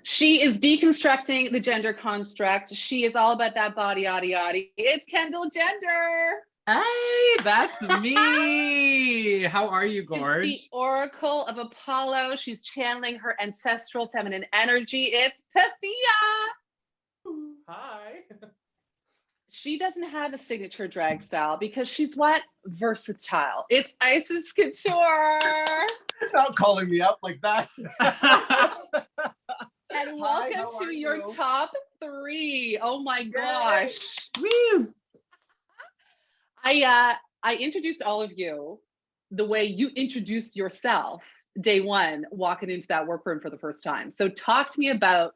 She is deconstructing the gender construct. She is all about that body, yaddy, yaddy. It's Kendall Gender. Hey, that's me. How are you, Gorge? She's the Oracle of Apollo. She's channeling her ancestral feminine energy. It's Pythia. Hi. She doesn't have a signature drag style because she's what? Versatile. It's Icesis Couture. Stop calling me out like that. And welcome to your top 3. Oh my gosh. Woo. I introduced all of you the way you introduced yourself day one, walking into that workroom for the first time. So talk to me about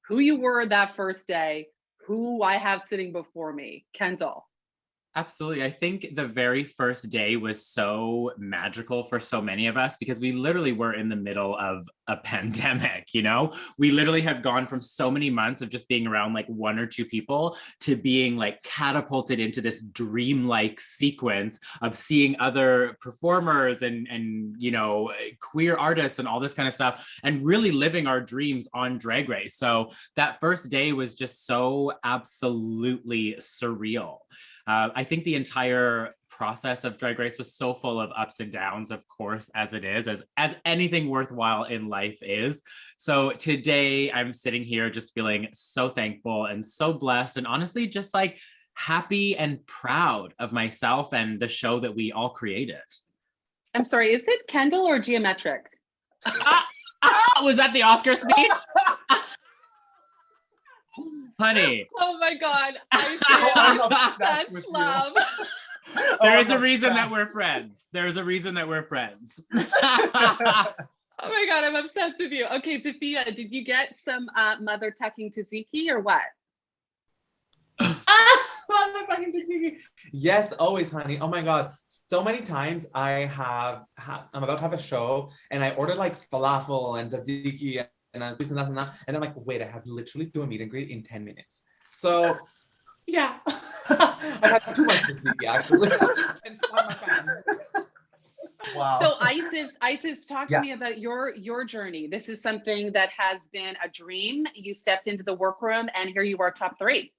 who you were that first day, who I have sitting before me. Kendall. Absolutely. I think the very first day was so magical for so many of us because we literally were in the middle of a pandemic, you know? We literally have gone from so many months of just being around like 1 or 2 people to being like catapulted into this dreamlike sequence of seeing other performers and you know, queer artists and all this kind of stuff and really living our dreams on Drag Race. So that first day was just so absolutely surreal. I think the entire process of Drag Race was so full of ups and downs, of course, as it is, as anything worthwhile in life is. So today I'm sitting here just feeling so thankful and so blessed and honestly just like happy and proud of myself and the show that we all created. I'm sorry, is it Kendall or Geometric? Was that the Oscar speech? Honey. Oh my God. I feel such love. There is a reason that we're friends. There's a reason that we're friends. Oh my God, I'm obsessed with you. Okay, Pythia, did you get some mother tucking tzatziki or what? Mother fucking tzatziki. Yes, always, honey. Oh my God. So many times I'm about to have a show and I ordered like falafel and tzatziki and this and that and that. And I'm like, wait, I have literally do a meet and greet in 10 minutes. So yeah, I had too much tzatziki actually. And stop my fans. Wow. So Icesis, talk to me about your journey. This is something that has been a dream. You stepped into the workroom and here you are, top 3.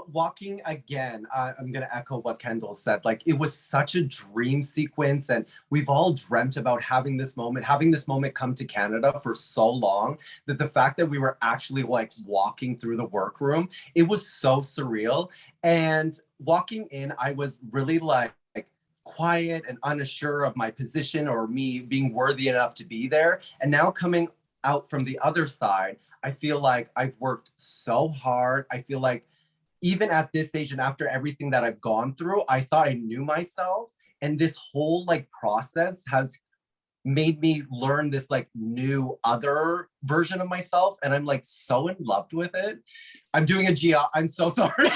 Walking again, I'm gonna echo what Kendall said. Like, it was such a dream sequence, and we've all dreamt about having this moment come to Canada for so long that the fact that we were actually like walking through the workroom, it was so surreal. And walking in, I was really like quiet and unsure of my position or me being worthy enough to be there. And now coming out from the other side, I feel like I've worked so hard. I feel like even at this stage and after everything that I've gone through, I thought I knew myself. And this whole like process has made me learn this like new other version of myself. And I'm like so in love with it. I'm doing I'm so sorry.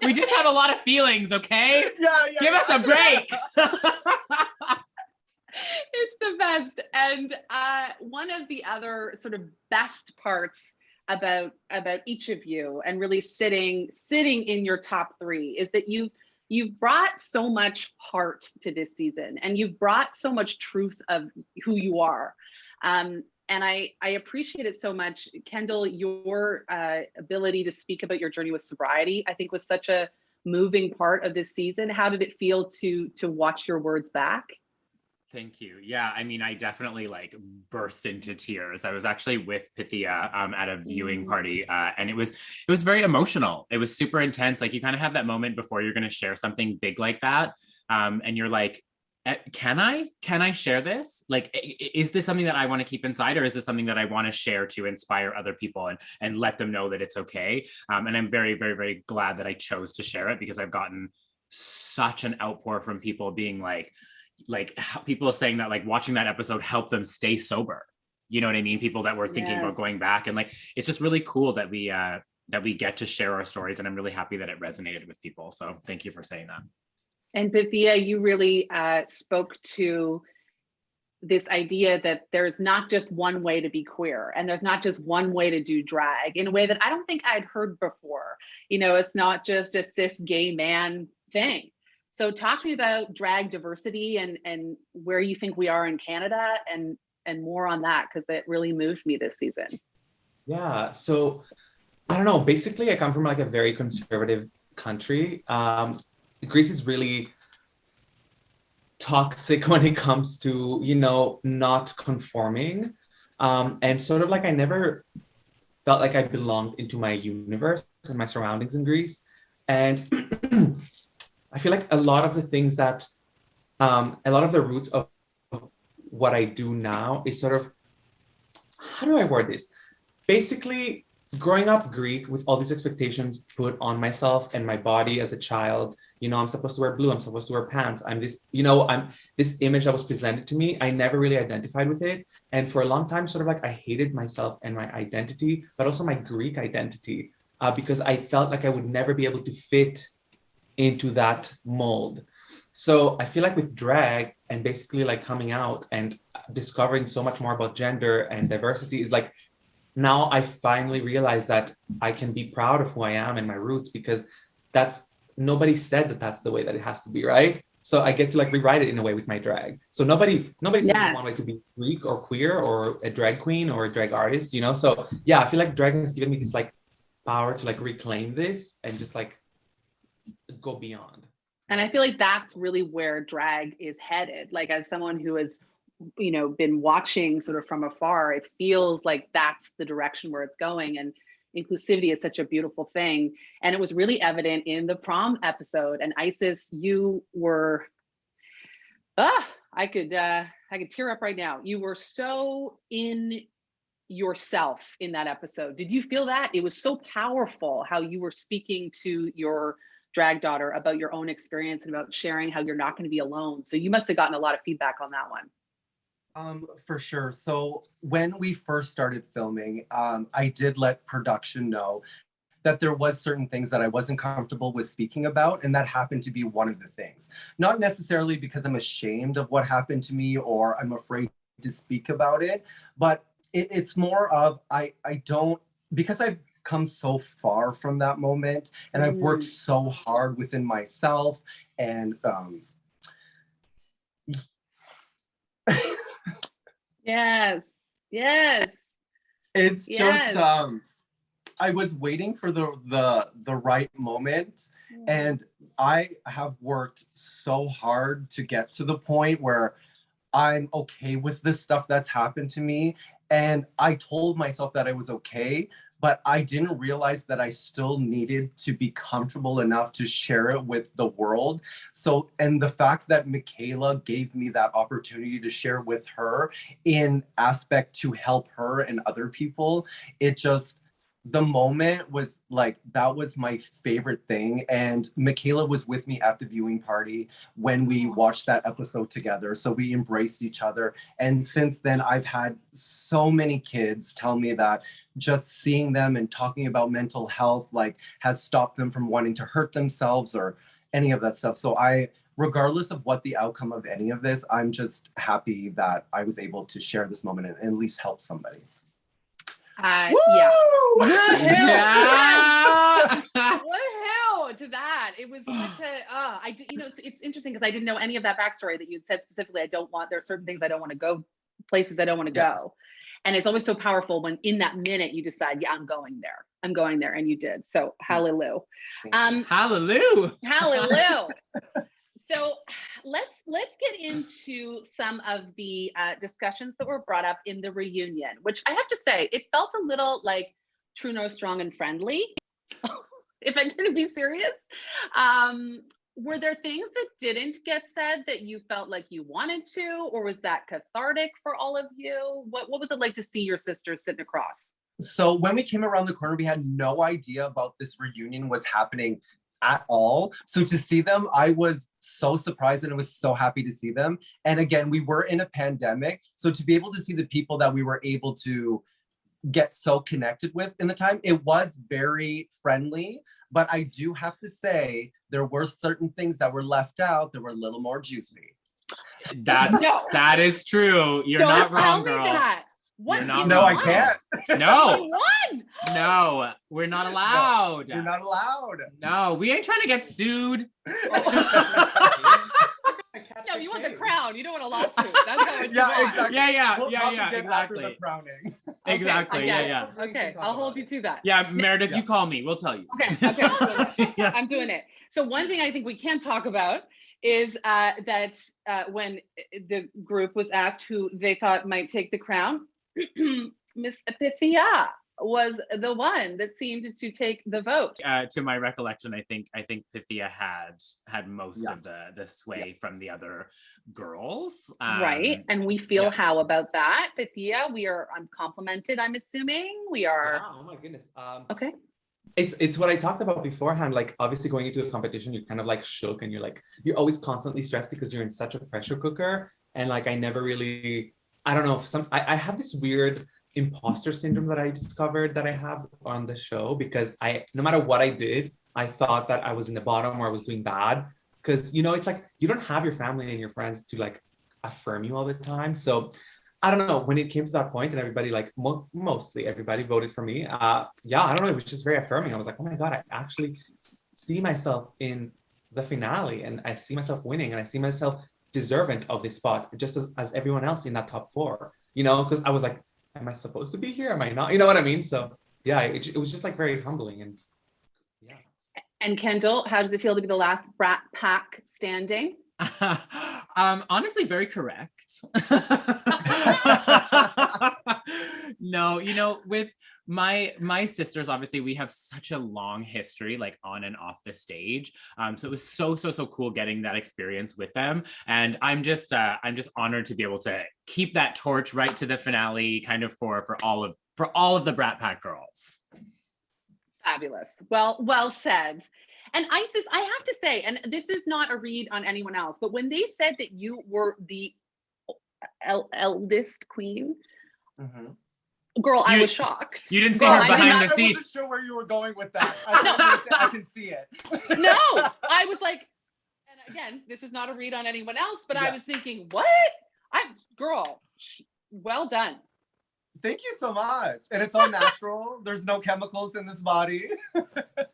We just have a lot of feelings, okay? Yeah. Give us a break. It's the best. And one of the other sort of best parts about each of you and really sitting in your top 3 is that you've brought so much heart to this season and you've brought so much truth of who you are. And I appreciate it so much. Kendall, your ability to speak about your journey with sobriety, I think was such a moving part of this season. How did it feel to watch your words back? Thank you. Yeah, I mean, I definitely like burst into tears. I was actually with Pythia at a viewing party, and it was very emotional. It was super intense. Like you kind of have that moment before you're going to share something big like that, and you're like, can I share this? Like, is this something that I want to keep inside, or is this something that I want to share to inspire other people and let them know that it's okay? And I'm very, very, very glad that I chose to share it because I've gotten such an outpour from people being like people saying that like watching that episode helped them stay sober. You know what I mean? People that were thinking about going back, and like it's just really cool that we get to share our stories, and I'm really happy that it resonated with people. So thank you for saying that. And Pythia, you really spoke to this idea that there's not just one way to be queer and there's not just one way to do drag in a way that I don't think I'd heard before. You know, it's not just a cis gay man thing. So talk to me about drag diversity and where you think we are in Canada and and more on that, because it really moved me this season. Yeah, so I don't know. Basically, I come from like a very conservative country. Greece is really toxic when it comes to, you know, not conforming. And sort of like I never felt like I belonged into my universe and my surroundings in Greece. And I feel like a lot of the things that, a lot of the roots of what I do now is sort of, how do I word this? Basically, growing up Greek with all these expectations put on myself and my body as a child, you know, I'm supposed to wear blue, I'm supposed to wear pants, I'm this, you know, I'm this image that was presented to me. I never really identified with it. And for a long time, sort of like I hated myself and my identity, but also my Greek identity, because I felt like I would never be able to fit into that mold. So I feel like with drag and basically like coming out and discovering so much more about gender and diversity is like, now I finally realized that I can be proud of who I am and my roots, because that's, nobody said that that's the way that it has to be, right? So I get to like rewrite it in a way with my drag. So nobody's telling one way to be Greek or queer or a drag queen or a drag artist, you know? So yeah, I feel like drag has given me this like power to like reclaim this and just like go beyond. And I feel like that's really where drag is headed. Like, as someone who has, you know, been watching sort of from afar, it feels like that's the direction where it's going. And inclusivity is such a beautiful thing. And it was really evident in the prom episode. And Icesis, you were, I could tear up right now. You were so in yourself in that episode. Did you feel that? It was so powerful how you were speaking to your drag daughter about your own experience and about sharing how you're not going to be alone. So you must have gotten a lot of feedback on that one. For sure. So when we first started filming, I did let production know that there was certain things that I wasn't comfortable with speaking about, and that happened to be one of the things. Not necessarily because I'm ashamed of what happened to me or I'm afraid to speak about it, but it's more of I don't, because I've come so far from that moment and I've worked so hard within myself and Yes. It's just I was waiting for the right moment, and I have worked so hard to get to the point where I'm okay with this stuff that's happened to me. And I told myself that I was okay, but I didn't realize that I still needed to be comfortable enough to share it with the world. So, and the fact that Michaela gave me that opportunity to share with her in aspect to help her and other people, it just, the moment was like, that was my favorite thing. And Michaela was with me at the viewing party when we watched that episode together. So we embraced each other. And since then, I've had so many kids tell me that just seeing them and talking about mental health, like, has stopped them from wanting to hurt themselves or any of that stuff. So regardless of what the outcome of any of this, I'm just happy that I was able to share this moment and at least help somebody. Yeah. What hell to that? It was such a, you know, it's interesting because I didn't know any of that backstory that you'd said specifically. There are certain things I don't want to go, places I don't want to go. And it's always so powerful when in that minute you decide, yeah, I'm going there. And you did. So hallelujah. Hallelujah. So let's get into some of the discussions that were brought up in the reunion, which I have to say, it felt a little like True, No, Strong, and Friendly, if I'm going to be serious. Were there things that didn't get said that you felt like you wanted to, or was that cathartic for all of you? What was it like to see your sisters sitting across? So when we came around the corner, we had no idea about this reunion was happening at all. So to see them, I was so surprised and I was so happy to see them. And again, we were in a pandemic. So to be able to see the people that we were able to get so connected with in the time, it was very friendly. But I do have to say, there were certain things that were left out that were a little more juicy. That is true. You're not wrong, girl. What? No, I can't. No. No, we're not allowed. No, you're not allowed. No, we ain't trying to get sued. No, No, a you want the case. crown. You don't want a lawsuit. That's not what you Yeah, want. exactly. Yeah, We'll talk again after exactly. the crowning. Okay, Exactly. I get Yeah. it. Okay, I'll hold you to that. Yeah, Meredith, Yeah. you call me. We'll tell you. Okay, I'm doing it. Yeah. I'm doing it. So one thing I think we can talk about is that when the group was asked who they thought might take the crown, Miss Pythia was the one that seemed to take the vote. To my recollection, I think Pythia had most Yeah. of the sway from the other girls. Right. And we feel yeah. how about that, Pythia? I'm complimented, I'm assuming. We are. Yeah, oh my goodness. Okay. It's what I talked about beforehand. Like obviously going into the competition, you're kind of like shook and you're always constantly stressed because you're in such a pressure cooker. And like I never really, I don't know, I have this weird imposter syndrome that I discovered that I have on the show, because no matter what I did, I thought that I was in the bottom or I was doing bad. Because it's like you don't have your family and your friends to like affirm you all the time. So I don't know, when it came to that point and everybody like mostly everybody voted for me. I don't know, it was just very affirming. I was like, oh my God, I actually see myself in the finale and I see myself winning and I see myself deserving of this spot just as everyone else in that top 4, because I was like, am I supposed to be here? Am I not? You know what I mean? So yeah, it was just like very humbling. And yeah. And Kendall, how does it feel to be the last brat pack standing? Honestly, very correct. No, with my sisters, obviously we have such a long history, like on and off the stage. So it was so cool getting that experience with them. And I'm just honored to be able to keep that torch right to the finale, kind of for all of the Brat Pack girls. Fabulous. Well said. And Icesis, I have to say, and this is not a read on anyone else, but when they said that you were the eldest queen, girl, I was shocked. You didn't see her behind the I scenes. wasn't sure where you were going with that. I can see it. No, I was like, and again, this is not a read on anyone else, but I was thinking, what? Girl, well done. Thank you so much. And it's all natural. There's no chemicals in this body.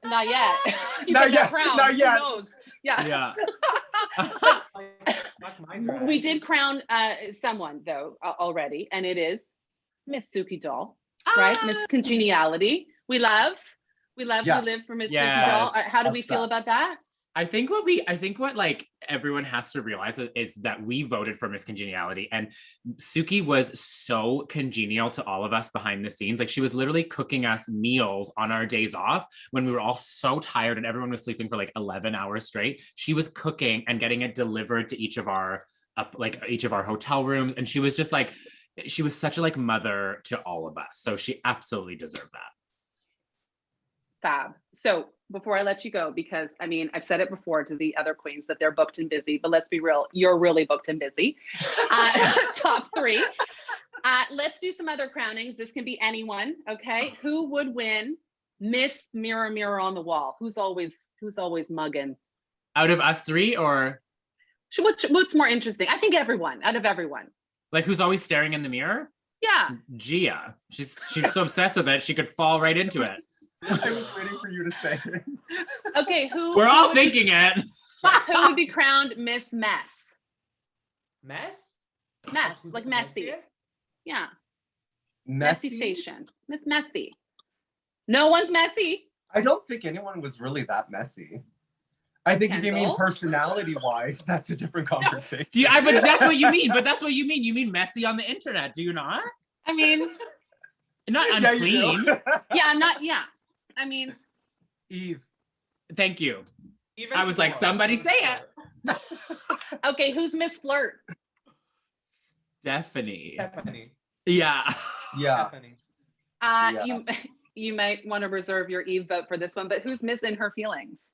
Not yet. Not yet. Crown. Not yet. Who knows? Yeah. Yeah. We did crown someone though already, and it is Miss Suki Doll, right? Miss Congeniality. We live for Miss Suki Doll. How do we feel about that? I think what like everyone has to realize is that we voted for Miss Congeniality, and Suki was so congenial to all of us behind the scenes. Like she was literally cooking us meals on our days off when we were all so tired and everyone was sleeping for like 11 hours straight. She was cooking and getting it delivered to each of our hotel rooms, and she was just like, she was such a like mother to all of us. So she absolutely deserved that. Fab. So before I let you go, because I mean, I've said it before to the other queens that they're booked and busy, but let's be real, you're really booked and busy. Top 3. Let's do some other crownings. This can be anyone, okay? Who would win Miss Mirror Mirror on the Wall? Who's always mugging? Out of us 3, or what's more interesting? I think everyone, out of everyone. Like who's always staring in the mirror? Yeah. Gia. She's so obsessed with it, she could fall right into it. I was waiting for you to say it. Okay, We're all thinking it. Who would be crowned Miss Mess? Mess, like messy. Yeah. Messy Station. Miss Messy. No one's messy. I don't think anyone was really that messy. I think if you mean personality-wise, that's a different conversation. But that's what you mean. But that's what you mean. You mean messy on the internet, do you not? I mean, not unclean. Yeah, I'm not. Yeah. I mean, Eve. Thank you. I was like, somebody say it. Okay, who's Miss Flirt? Stephanie. Yeah. You might want to reserve your Eve vote for this one, but who's Miss In Her Feelings?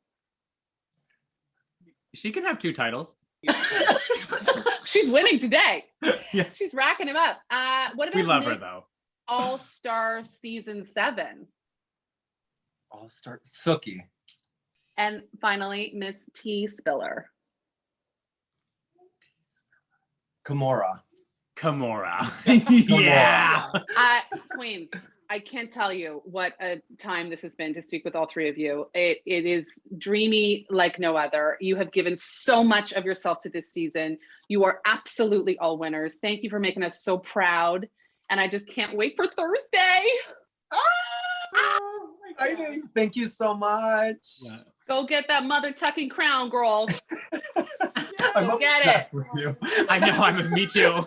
She can have 2 titles. She's winning today. Yeah. She's racking him up. What about we love Miss her though. All-Star Season 7? All-Star Suki. And finally, Miss Tea Spiller. Kimora. Yeah. Queens, I can't tell you what a time this has been to speak with all three of you. It is dreamy like no other. You have given so much of yourself to this season. You are absolutely all winners. Thank you for making us so proud. And I just can't wait for Thursday. Thank you so much. Yeah. Go get that mother tucking crown, girls. I'm Go get obsessed it. with you. I know, me too.